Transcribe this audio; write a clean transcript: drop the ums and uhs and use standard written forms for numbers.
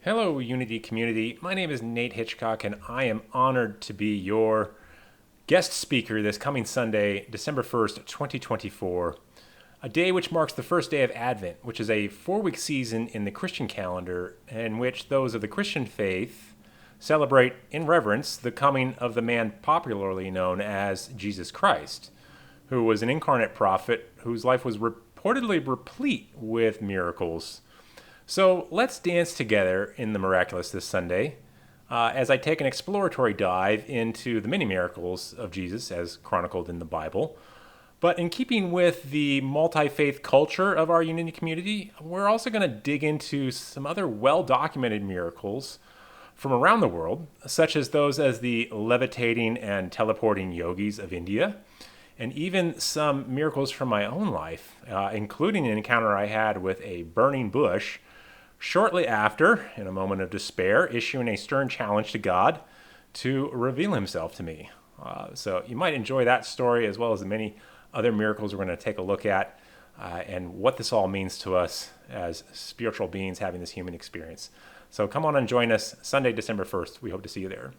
Hello, Unity community. My name is Nate Hitchcock, and I am honored to be your guest speaker this coming Sunday, December 1st, 2024, a day which marks the first day of Advent, which is a 4-week season in the Christian calendar in which those of the Christian faith celebrate in reverence the coming of the man popularly known as Jesus Christ, who was an incarnate prophet whose life was reportedly replete with miracles. So let's dance together in the Miraculous this Sunday as I take an exploratory dive into the many miracles of Jesus as chronicled in the Bible. But in keeping with the multi-faith culture of our Unity community, we're also going to dig into some other well-documented miracles from around the world, such as those as the levitating and teleporting yogis of India, and even some miracles from my own life, including an encounter I had with a burning bush shortly after, in a moment of despair, issuing a stern challenge to God to reveal himself to me. So you might enjoy that story as well as the many other miracles we're going to take a look at and what this all means to us as spiritual beings having this human experience. So come on and join us Sunday, December 1st. We hope to see you there.